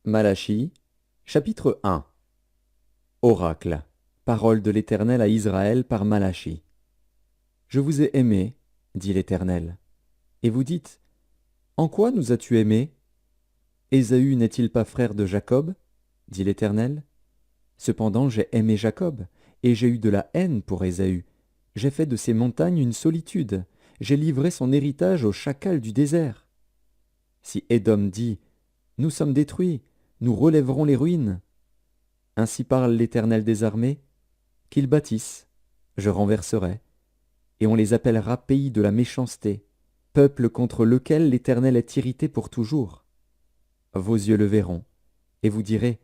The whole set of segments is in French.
Malachie, chapitre 1. Oracle. Parole de l'Éternel à Israël par Malachie. Je vous ai aimé, dit l'Éternel. Et vous dites, en quoi nous as-tu aimés? Ésaü n'est-il pas frère de Jacob? Dit l'Éternel. Cependant j'ai aimé Jacob, et j'ai eu de la haine pour Ésaü. J'ai fait de ses montagnes une solitude, j'ai livré son héritage aux chacals du désert. Si Édom dit, nous sommes détruits, nous relèverons les ruines. Ainsi parle l'Éternel des armées, qu'ils bâtissent, je renverserai, et on les appellera pays de la méchanceté, peuple contre lequel l'Éternel est irrité pour toujours. Vos yeux le verront, et vous direz,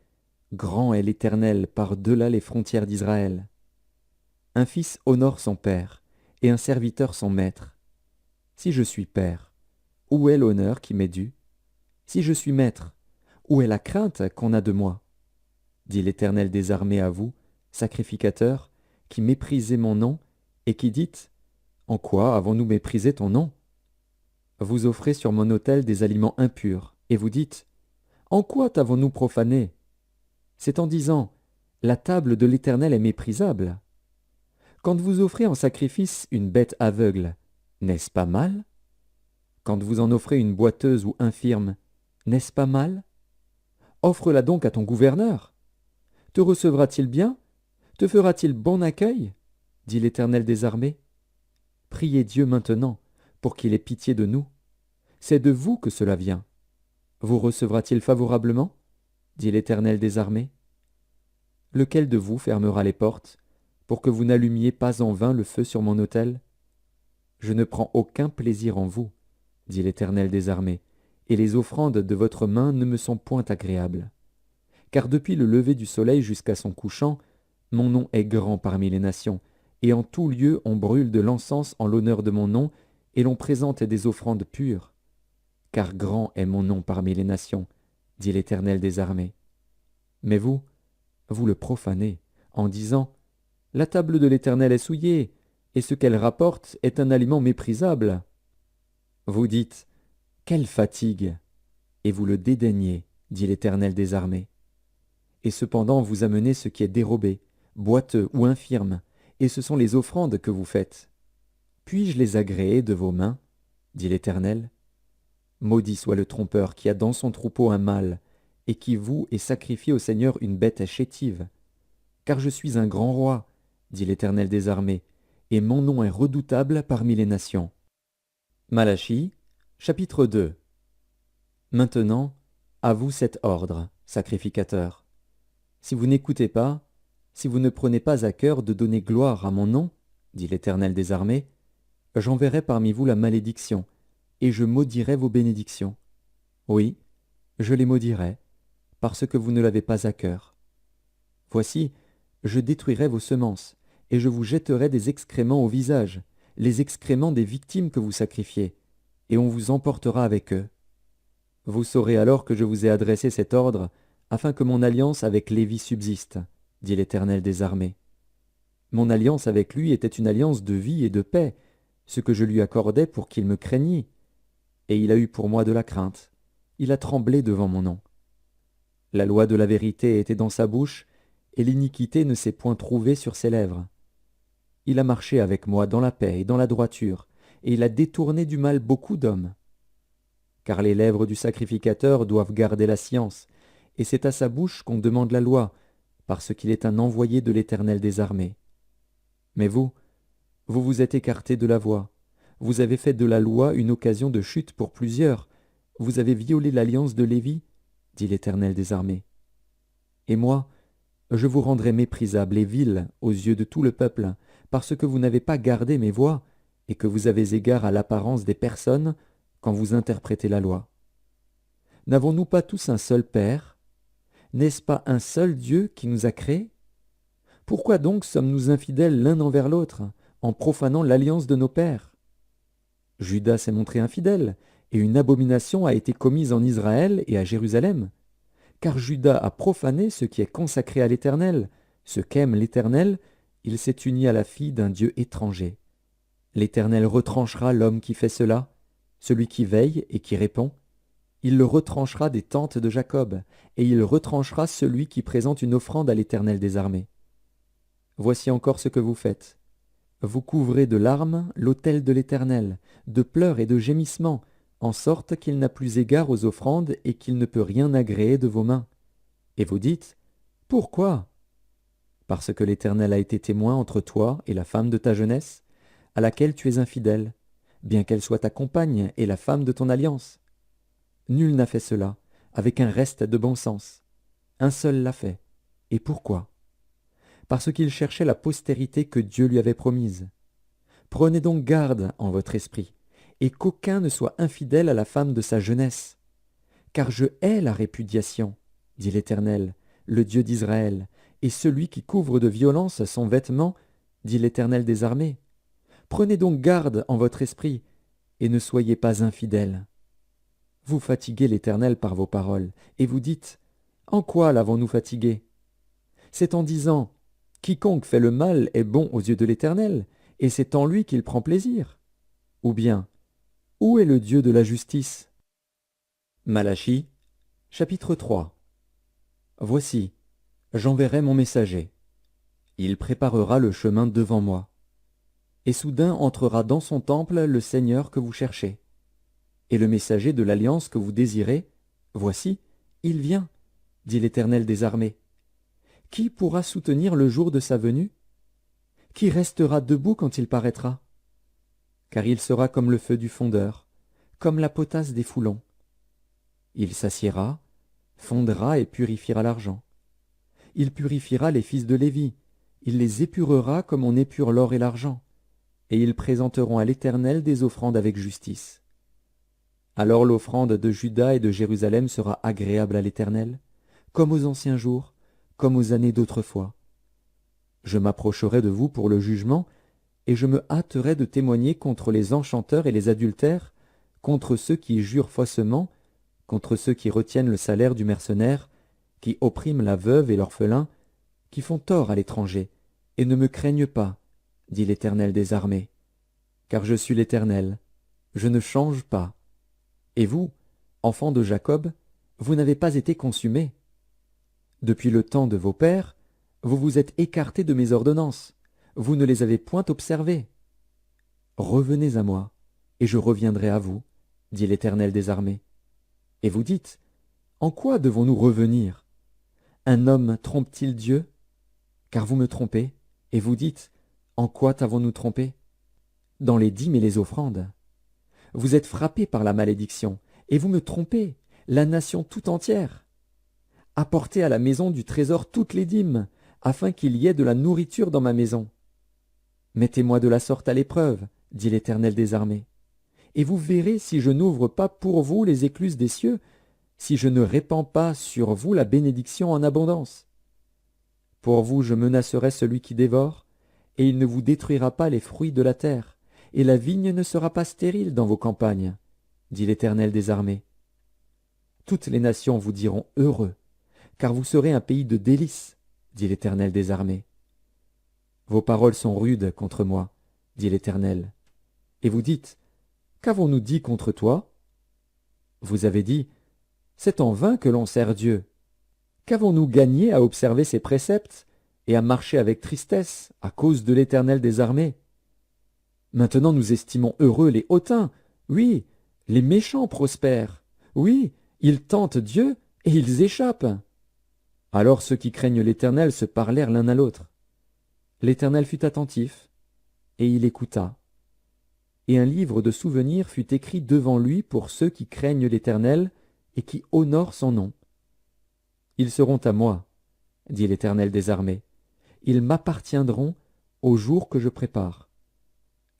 grand est l'Éternel par-delà les frontières d'Israël. Un fils honore son père, et un serviteur son maître. Si je suis père, où est l'honneur qui m'est dû? Si je suis maître, où est la crainte qu'on a de moi? Dit l'Éternel des armées à vous, sacrificateurs, qui méprisez mon nom, et qui dites, en quoi avons-nous méprisé ton nom? Vous offrez sur mon autel des aliments impurs, et vous dites, en quoi t'avons-nous profané? C'est en disant, la table de l'Éternel est méprisable. Quand vous offrez en sacrifice une bête aveugle, n'est-ce pas mal? Quand vous en offrez une boiteuse ou infirme, n'est-ce pas mal? Offre-la donc à ton gouverneur. Te recevra-t-il bien? Te fera-t-il bon accueil? Dit l'Éternel des armées. Priez Dieu maintenant, pour qu'il ait pitié de nous. C'est de vous que cela vient. Vous recevra-t-il favorablement? Dit l'Éternel des armées. Lequel de vous fermera les portes, pour que vous n'allumiez pas en vain le feu sur mon autel? Je ne prends aucun plaisir en vous, dit l'Éternel des armées, et les offrandes de votre main ne me sont point agréables. Car depuis le lever du soleil jusqu'à son couchant, mon nom est grand parmi les nations, et en tout lieu on brûle de l'encens en l'honneur de mon nom, et l'on présente des offrandes pures. Car grand est mon nom parmi les nations, dit l'Éternel des armées. Mais vous, vous le profanez, en disant, la table de l'Éternel est souillée, et ce qu'elle rapporte est un aliment méprisable. Vous dites, quelle fatigue! Et vous le dédaignez, dit l'Éternel des armées. Et cependant vous amenez ce qui est dérobé, boiteux ou infirme, et ce sont les offrandes que vous faites. Puis-je les agréer de vos mains? Dit l'Éternel. Maudit soit le trompeur qui a dans son troupeau un mâle, et qui voue et sacrifie au Seigneur une bête chétive. Car je suis un grand roi, dit l'Éternel des armées, et mon nom est redoutable parmi les nations. Malachie, chapitre 2. Maintenant, à vous cet ordre, sacrificateurs. Si vous n'écoutez pas, si vous ne prenez pas à cœur de donner gloire à mon nom, dit l'Éternel des armées, j'enverrai parmi vous la malédiction, et je maudirai vos bénédictions. Oui, je les maudirai, parce que vous ne l'avez pas à cœur. Voici, je détruirai vos semences, et je vous jetterai des excréments au visage, les excréments des victimes que vous sacrifiez, et on vous emportera avec eux. Vous saurez alors que je vous ai adressé cet ordre, afin que mon alliance avec Lévi subsiste, dit l'Éternel des armées. Mon alliance avec lui était une alliance de vie et de paix, ce que je lui accordais pour qu'il me craignît. Et il a eu pour moi de la crainte, il a tremblé devant mon nom. La loi de la vérité était dans sa bouche, et l'iniquité ne s'est point trouvée sur ses lèvres. Il a marché avec moi dans la paix et dans la droiture, et il a détourné du mal beaucoup d'hommes. Car les lèvres du sacrificateur doivent garder la science, et c'est à sa bouche qu'on demande la loi, parce qu'il est un envoyé de l'Éternel des armées. Mais vous vous êtes écartés de la voie, vous avez fait de la loi une occasion de chute pour plusieurs, vous avez violé l'alliance de Lévi, dit l'Éternel des armées. Et moi, je vous rendrai méprisable et vil aux yeux de tout le peuple, parce que vous n'avez pas gardé mes voies, et que vous avez égard à l'apparence des personnes quand vous interprétez la loi. N'avons-nous pas tous un seul Père? N'est-ce pas un seul Dieu qui nous a créés? Pourquoi donc sommes-nous infidèles l'un envers l'autre, en profanant l'alliance de nos pères? Judas s'est montré infidèle, et une abomination a été commise en Israël et à Jérusalem. Car Judas a profané ce qui est consacré à l'Éternel, ce qu'aime l'Éternel, il s'est uni à la fille d'un Dieu étranger. L'Éternel retranchera l'homme qui fait cela, celui qui veille et qui répond. Il le retranchera des tentes de Jacob, et il retranchera celui qui présente une offrande à l'Éternel des armées. Voici encore ce que vous faites. Vous couvrez de larmes l'autel de l'Éternel, de pleurs et de gémissements, en sorte qu'il n'a plus égard aux offrandes et qu'il ne peut rien agréer de vos mains. Et vous dites, « Pourquoi ?» Parce que l'Éternel a été témoin entre toi et la femme de ta jeunesse, à laquelle tu es infidèle, bien qu'elle soit ta compagne et la femme de ton alliance. Nul n'a fait cela, avec un reste de bon sens. Un seul l'a fait. Et pourquoi? Parce qu'il cherchait la postérité que Dieu lui avait promise. Prenez donc garde en votre esprit, et qu'aucun ne soit infidèle à la femme de sa jeunesse. Car je hais la répudiation, dit l'Éternel, le Dieu d'Israël, et celui qui couvre de violence son vêtement, dit l'Éternel des armées. Prenez donc garde en votre esprit, et ne soyez pas infidèles. Vous fatiguez l'Éternel par vos paroles, et vous dites, « En quoi l'avons-nous fatigué ?» C'est en disant, « Quiconque fait le mal est bon aux yeux de l'Éternel, et c'est en lui qu'il prend plaisir. » Ou bien, « Où est le Dieu de la justice ?» Malachie, chapitre 3. Voici, j'enverrai mon messager. Il préparera le chemin devant moi. Et soudain entrera dans son temple le Seigneur que vous cherchez. Et le messager de l'alliance que vous désirez, voici, il vient, dit l'Éternel des armées. Qui pourra soutenir le jour de sa venue? Qui restera debout quand il paraîtra? Car il sera comme le feu du fondeur, comme la potasse des foulons. Il s'assiera, fondra et purifiera l'argent. Il purifiera les fils de Lévi, il les épurera comme on épure l'or et l'argent, et ils présenteront à l'Éternel des offrandes avec justice. Alors l'offrande de Juda et de Jérusalem sera agréable à l'Éternel, comme aux anciens jours, comme aux années d'autrefois. Je m'approcherai de vous pour le jugement, et je me hâterai de témoigner contre les enchanteurs et les adultères, contre ceux qui jurent faussement, contre ceux qui retiennent le salaire du mercenaire, qui oppriment la veuve et l'orphelin, qui font tort à l'étranger, et ne me craignent pas, dit l'Éternel des armées. Car je suis l'Éternel, je ne change pas. Et vous, enfants de Jacob, vous n'avez pas été consumés. Depuis le temps de vos pères, vous vous êtes écartés de mes ordonnances, vous ne les avez point observées. Revenez à moi, et je reviendrai à vous, dit l'Éternel des armées. Et vous dites, en quoi devons-nous revenir? Un homme trompe-t-il Dieu? Car vous me trompez, et vous dites, en quoi t'avons-nous trompé? Dans les dîmes et les offrandes. Vous êtes frappés par la malédiction, et vous me trompez, la nation tout entière. Apportez à la maison du trésor toutes les dîmes, afin qu'il y ait de la nourriture dans ma maison. Mettez-moi de la sorte à l'épreuve, dit l'Éternel des armées, et vous verrez si je n'ouvre pas pour vous les écluses des cieux, si je ne répands pas sur vous la bénédiction en abondance. Pour vous je menacerai celui qui dévore, et il ne vous détruira pas les fruits de la terre, et la vigne ne sera pas stérile dans vos campagnes, dit l'Éternel des armées. Toutes les nations vous diront heureux, car vous serez un pays de délices, dit l'Éternel des armées. Vos paroles sont rudes contre moi, dit l'Éternel. Et vous dites, qu'avons-nous dit contre toi? Vous avez dit, c'est en vain que l'on sert Dieu. Qu'avons-nous gagné à observer ses préceptes et à marcher avec tristesse à cause de l'Éternel des armées? Maintenant nous estimons heureux les hautains, oui, les méchants prospèrent, oui, ils tentent Dieu et ils échappent. Alors ceux qui craignent l'Éternel se parlèrent l'un à l'autre. L'Éternel fut attentif, et il écouta. Et un livre de souvenirs fut écrit devant lui pour ceux qui craignent l'Éternel et qui honorent son nom. Ils seront à moi, dit l'Éternel des armées. Ils m'appartiendront au jour que je prépare.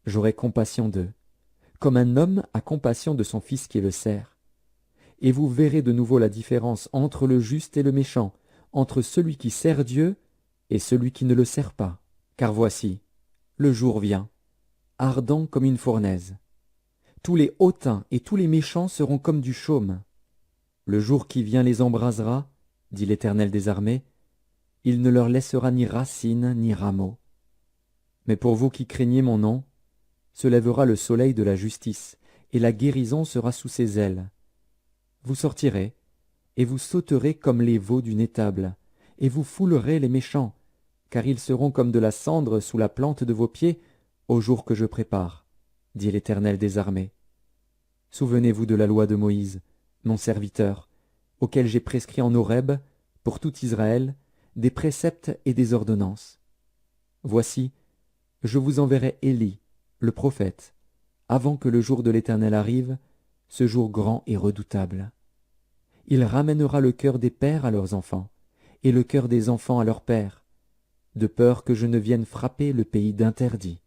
J'aurai compassion d'eux, comme un homme a compassion de son fils qui le sert. Et vous verrez de nouveau la différence entre le juste et le méchant, entre celui qui sert Dieu et celui qui ne le sert pas. Car voici, le jour vient, ardent comme une fournaise. Tous les hautains et tous les méchants seront comme du chaume. Le jour qui vient les embrasera, dit l'Éternel des armées. Il ne leur laissera ni racine ni rameaux. Mais pour vous qui craignez mon nom, se lèvera le soleil de la justice, et la guérison sera sous ses ailes. vous sortirez, et vous sauterez comme les veaux d'une étable, et vous foulerez les méchants, car ils seront comme de la cendre sous la plante de vos pieds au jour que je prépare, dit l'Éternel des armées. Souvenez-vous de la loi de Moïse, mon serviteur, auquel j'ai prescrit en Horeb, pour tout Israël, des préceptes et des ordonnances. Voici, je vous enverrai Élie, le prophète, avant que le jour de l'Éternel arrive, ce jour grand et redoutable. Il ramènera le cœur des pères à leurs enfants, et le cœur des enfants à leurs pères, de peur que je ne vienne frapper le pays d'interdit.